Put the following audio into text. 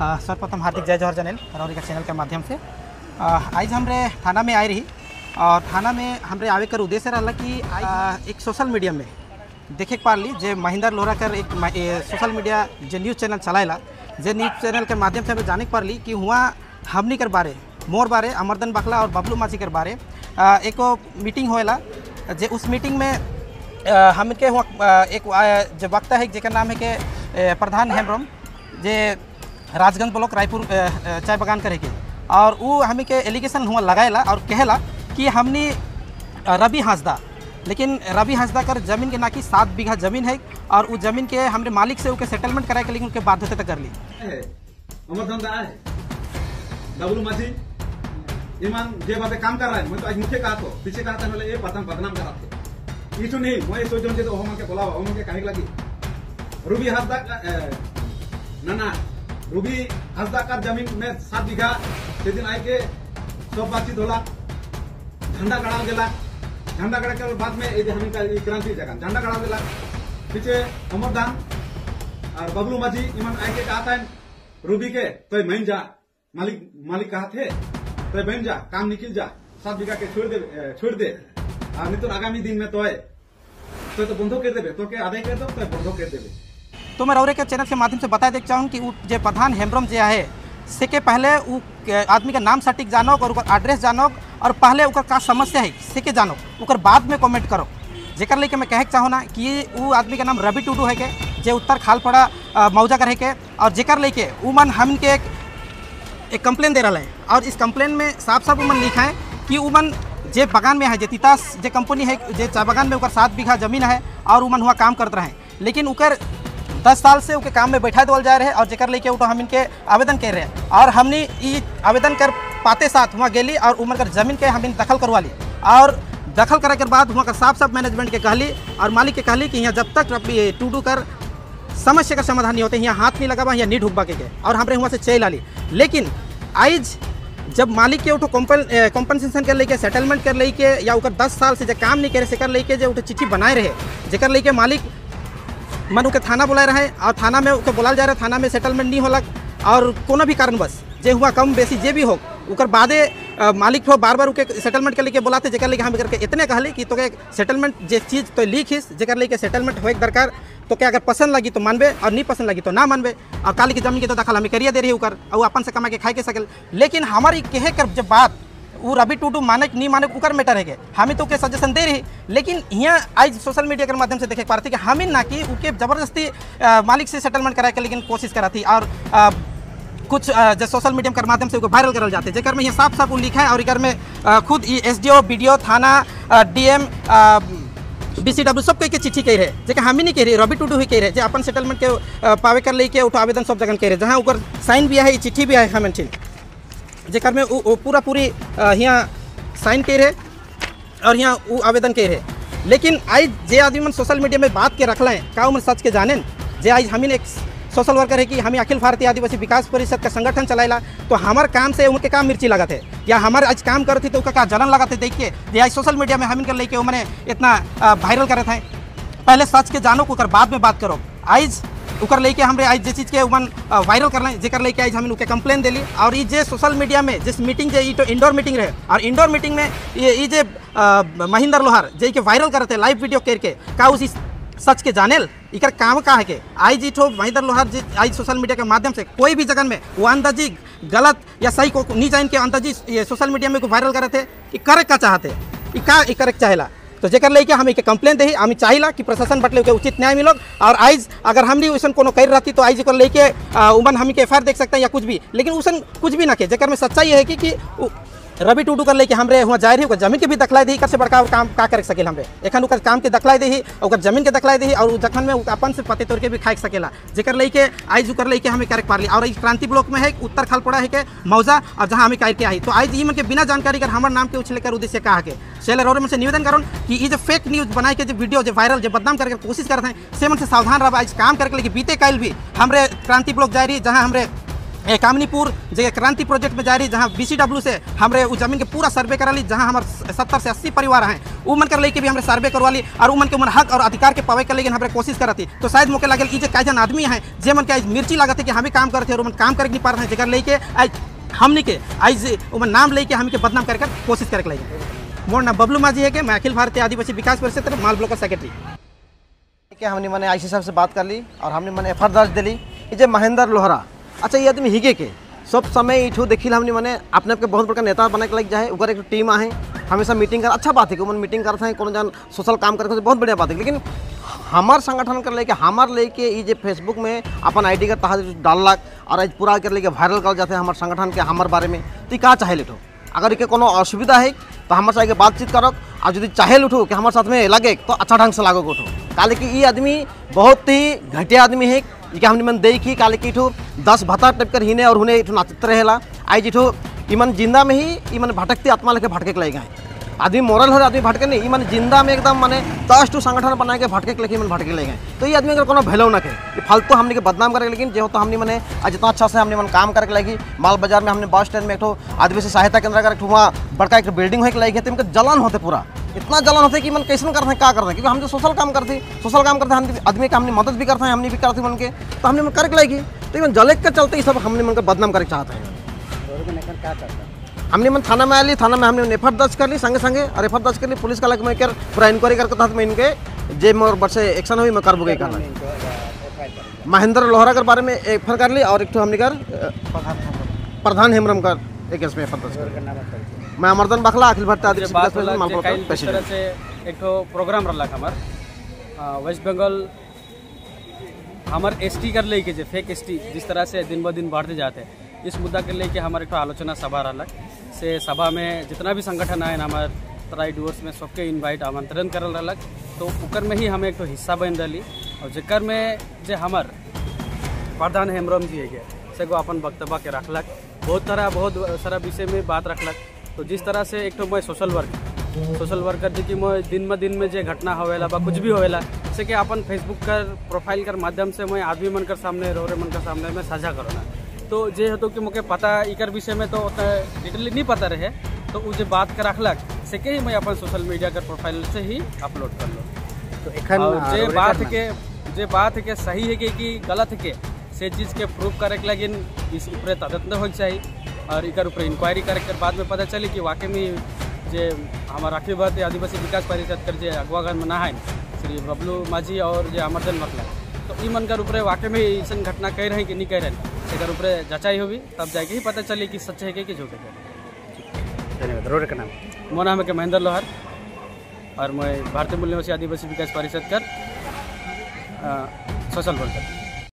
सर्वप्रथम हार्दिक जय जोहर जनेल रौरी का चैनल के माध्यम से आज हमरे थाना में आई रही और थाना में हमरे आवे कर उद्देश्य रहा कि एक सोशल मीडिया में देखे पा ली जे महेंद्र लोहरा कर एक सोशल मीडिया जो न्यूज़ चैनल चलाएला जे न्यूज़ चैनल के माध्यम से हमें जाने पा ली कि हुआ हमनी कर बारे मोर बारे अमरदन बखला और बबलू माची कर बारे एक मीटिंग होएला जे उस मीटिंग में हमके एक जो वक्ता है जेकर नाम है कि प्रधान हेम्ब्रम जे राजगंज ब्लॉक रायपुर चाय बगान करे के और वो हमें के एलिगेशन हुआ लगाएला और कहेला कि हमने रवि हंसदा लेकिन रवि हंसदा कर जमीन के ना कि 7 बीघा जमीन है और वो जमीन के हमरे मालिक से उनके सेटलमेंट कराए के लेकिन उनके बाध्यता तक कर ली बबलू माची ईमान जे बाबे काम कर रहा है मैं तो आज मुझे कहा तो पीछे कहा था ये बदनाम करा थे इशू नहीं मैं सोच जो होम के बोला होम के कहे लगी रूबी हंसदा ना रूबी हंसदा का जमीन में 7 बीघा से दिन आए के सब बातचीत होला झंडा गड़ा गेला झंडा गड़ा के बाद में हमें क्रांति जगह झंडा गड़ा गेला पीछे अमरदान और बबलू माजी ईमान आए के कहा था रूबी के तो मैं जा मालिक कहा थे तो बन जा काम निकल जा 7 बीघा के छोड़ दे और नहीं तो आगामी दिन में तो बंधो कर देवे तो के आदाय कर दो तो बंधो कर देवे। तो मैं रौरे के चैनल के माध्यम से बता देना चाहूँ कि जो प्रधान हेम्ब्रम जो है से के पहले आदमी का नाम सटीक जानो और एड्रेस जानो और पहले का समस्या है से के जानो उकर बाद में कमेंट करो जेकर लेके मैं कहे चाहूँ ना कि वो आदमी का नाम रवि टूडू है के जे उत्तर खालपड़ा मौजा कर है के और जेकर लेके उमन हम के एक कंप्लेन दे रहा है और इस कंप्लेन में साफ साफ उमन लिखा है कि उमन जे बगान में है जे तितास जे कंपनी है जे चाय बगान में उकर 7 बीघा जमीन है और उमन हुआ काम करते रहे लेकिन उकर 10 साल से उनके काम में बैठा देवल जा रहे और जेकर लेके उठो हम इनके आवेदन कर रहे हैं और हमने ये आवेदन कर पाते साथ वहाँ गेली और उमन कर जमीन के हम दखल करवा ली और दखल करे के बाद वहाँ का साफ मैनेजमेंट के कहली और मालिक के कहली कि यहाँ जब तक टूडू कर समस्या का समाधान नहीं होते यहाँ हाथ नहीं लगावा यहाँ नहीं ढुकबा के और हमारे वहाँ से चल आली लेकिन आज जब मालिक के उठो कॉम्पनसेशन कर लेके सेटलमेंट कर लेके या उकर 10 साल से जो काम नहीं करे से कर लेके जो उठो चिट्ठी बनाए रहे जेकर लेके मालिक मन उके थाना बुलाए रहे और थाना में उके बुलाल जा रहे थाना में सेटलमेंट नहीं होला और कोनो भी कारणवश जे हुआ कम बेसी जे भी हो उकर बादे मालिक हो बार उके सेटलमेंट के लेके बुलाते जेकर लेके हम करके इतने कहली कि तो सेटलमेंट जे चीज़ तो लिखिस जेकर लेके सेटलमेंट होए दरकार तो क्या अगर पसंद लगी तो मानबे और नहीं पसंद लगी तो ना मानबे और काली की जमीन के तो दखल हमें करिए दे रही उकर और अपन से कमा के खाए के सकल लेकिन हमारी कहे कर जब बात वो रवि टूडू माने नहीं माने उकर मैटर है हमें तो के सजेशन दे रही लेकिन यहाँ आज सोशल मीडिया के माध्यम से देखे पा रहे थे कि हमें ना कि उनके जबरदस्ती मालिक से सेटलमेंट कराए के लेकिन कोशिश करा थी और कुछ जो सोशल मीडिया के माध्यम से वायरल करल जाते जेकर में यहाँ साफ लिखा है और इकर में खुद SDO BDO थाना DM BCW सब के चिट्ठी कह रहे जेकर हम ही नहीं कह रहे रवि टूडू ही कह रहे अपन सेटलमेंट के पावे कर लेके उठो आवेदन सब जगह कह रहे जहाँ ऊपर साइन भी है चिट्ठी भी है हमें जेकर में पूरी यहाँ साइन कह रहे और यहाँ वो आवेदन कह रहे लेकिन आज जे आदमी मन सोशल मीडिया में बात के रखल है का उमन सच के जाने जे आज हम एक सोशल वर्कर है कि हमें अखिल भारतीय आदिवासी विकास परिषद का संगठन चलाएला तो हमार काम से उनके काम मिर्ची लगा थे या हमारे आज काम करते तो उनका जलन लगा थे देख के आज सोशल मीडिया में हम इनकर लेके उन्हें इतना वायरल करे थे पहले सच के जानो को बाद में बात करो आज उकर लेके हमरे आज जे चीज़ के उमन वायरल कर लें जेकर लेके आज हम उनके कंप्लेन दिली और ये जे सोशल मीडिया में जिस मीटिंग जे तो इंडोर मीटिंग रहे और इंडोर मीटिंग में ये जे महेंद्र लोहार जे के वायरल करते लाइव वीडियो करके का उसी सच के जानेल इकर काम का है के आई जी ठो महेंद्र लोहार जी आज सोशल मीडिया के माध्यम से कोई भी जगह में वो अंदाजी गलत या सही को नहीं जान के अंदाजी ये सोशल मीडिया में को वायरल करे थे करे का चाहते करे चाहेला तो जेकर लेके हम एक कंप्लेन दे हम चाहिला कि प्रशासन बटले के उचित न्याय मिलो और आज अगर हमने वैसन कोनो कर रहती तो आज लेके उमन हम के FIR देख सकते हैं या कुछ भी लेकिन वैसन कुछ भी ना के जेकर में सच्चाई है कि रवि टूडू कर लेके हमरे वहाँ जाए रही जमीन के भी दखलाई दी से बड़का काम का कर सके हमरे एखन काम के दखलाई दी और जमीन के दखलाई दी और जखन में अपन से पते तोड़ के भी खाए सकेला जेकर लेके आज उकर लेके हमें करे पार ली और क्रांति ब्लॉक में है उत्तर खालपड़ा है के मौजा और जहाँ हमें करके आई तो आज ये के बिना जानकारी कर हमारे नाम के उछले कर उद्देश्य कहा के चले और से निवेदन करूँ कि ये जो फेक न्यूज़ बनाए के जो वीडियो जो वायरल जो बदनाम करके कोशिश करते हैं से मन से सावधान रहा आज काम करके लेकिन बीते कल भी हमरे क्रांति ब्लॉक जा रही जहाँ हमरे कामनीपुर जगह क्रांति प्रोजेक्ट में जा रही, जहाँ BCW से हमरे उस जमीन के पूरा सर्वे करा ली, जहाँ हमारे 70 से 80 परिवार हैं, वो मन कर लेके भी हमरे सर्वे करवा ली और वो मन के मन हक और अधिकार के पावे कर लेकिन हमारे कोशिश करती। तो शायद मौके लगे ये कई जन आदमी हैं जे मन के आज मिर्ची लागत है कि हम भी काम करते और मन काम कर नहीं पा रहे हैं, जगह लेके आज हमने के आज वो नाम लेके हम के बदनाम करके कोशिश करके लगे। मोर नाम बबलू माझी है कि मैं अखिल भारतीय आदिवासी विकास परिषद माल ब्लॉक का सेक्रेटरी। हमने मैंने IC साहब से बात कर ली और हमने मैंने FR दर्ज दिली। ये महेंद्र लोहरा, अच्छा ये आदमी हिगे के सब समय इठू देखिल हमने मैंने अपने आपके बहुत बड़का नेता बना के लग जाए, उगर एक टीम आहे हमेशा मीटिंग कर, अच्छा बात है कि मीटिंग करते हैं, कोनो जन सोशल काम करते हैं, बहुत बढ़िया बात है। लेकिन हमार संगठन कर लेके हमार लेके ये फेसबुक में अपन ID का तहा डालक और आज पूरा कर लेके वायरल कर जाते हैं हमारे संगठन के हमारे बारे में, तो क्या चाहे लेटो अगर इके कोनो असुविधा है तो हमारे साथ बातचीत करक और यदि चाहे उठो कि हमारे साथ में लगे तो अच्छा ढंग से लागो उठो। काले कि ये आदमी बहुत ही घटिया आदमी है, कि हमने मन देखी काले कि इठो 10 भत्ता टाइप कर हिने और हुने इठो नाचते रहेला। आज इठो इमन जिंदा में ही इमन भटकती आत्मा लेके भटके लगे गए आदमी मोरल हो आदमी भटके नहीं, इमन जिंदा में एकदम माने 10 संगठन बना के भटके लेके इमन भटके ले गए। तो ये आदमी अगर कोनो भैलो न के फालतू हमने के बदनाम करे, लेकिन जो तो हमने मैंने आज इतना अच्छा से हमने मन काम करके लगी। माल बाजार में हमने बस स्टैंड में एक आदिवासी सहायता केंद्र अगर वहाँ बड़का एक बिल्डिंग होकर लगी है, तो इनका जलन होते पूरा इतना जलन होते कि मन कैसे करते हैं क्या करते हैं, क्योंकि हम जो सोशल काम करते हैं आदमी का हमने मदद भी करते हैं, हमने भी करते मन के, तो हमने मन करके लगी। तो इवन जले के चलते ये सब हमने मन का बदनाम करके चाहते हैं। हमने मन थाना में आली, थाना में हमने FR दर्ज कर ली संगे संगे और FR दर्ज कर ली पुलिस का लग मैं कर पूरा इंक्वायरी करके तहत में इनके जे मोर बरसे एक्शन हुई मैं करबो गई करना। महेंद्र लोहरा के बारे में FR कर ली और एक हमने कर प्रधान हेम्ब्रम का एक इसमें FR दर्ज कर। मैं अमरदन बखला अखिल भारतीय आदिवासी विकास परिषद मालपुर का प्रेसिडेंट से एक प्रोग्राम रहा हमार वेस्ट बंगाल हमार ST कर ले के फेक ST जिस तरह से दिन ब दिन बढ़ते जाते हैं, इस मुद्दा के लेके हमारे एक आलोचना सभा रहा से सभा में जितना भी संगठन आए हमारे ट्राई डूअर्स में सबके इनवाइट आमंत्रण करल रहा, तो उकर में ही हमें एक हिस्सा बन रही और जेकर में जे हमार प्रधान हेम्ब्रम जी है से को अपन वक्तव्य के रखलक, बहुत सारा विषय में बात रखलक। तो जिस तरह से एक मैं सोशल वर्कर जी की मैं दिन में जे घटना होवेला बा कुछ भी होवेला से कि अपन फेसबुक कर प्रोफाइल कर माध्यम से मैं आदमी मन कर सामने रोरे मन कर सामने में साझा करोना। तो जे हो तो कि मुझे पता इकर विषय में तो डिटेली नहीं पता रहे, तो वो बात कर रखलक से कि मैं अपन सोशल मीडिया कर प्रोफाइल से ही अपलोड कर लो। तो जे बात के सही है कि गलत है के से चीज़ के प्रूफ करे के लगिन इस ऊपर तदंत हो चाहिए और इकर ऊपर इंक्वायरी करे के बाद में पता चली कि वाकई में जे हमारा अखिल भारतीय आदिवासी विकास परिषद कर जे अगवागन में नहा श्री बबलू माझी और जे अमरदन बखला, तो ई मन कर ऊपर वाकई में ऐसा घटना कह रहे हैं कि नहीं कह रहे हैं, अगर ऊपर जांचाई होगी तब जाके ही पता चले कि सच्चे है कि झूठे है। धन्यवाद। का नाम मोर नाम है महेंद्र लोहर और मैं भारतीय मूल निवासी आदिवासी विकास परिषद कर सोशल वर्कर।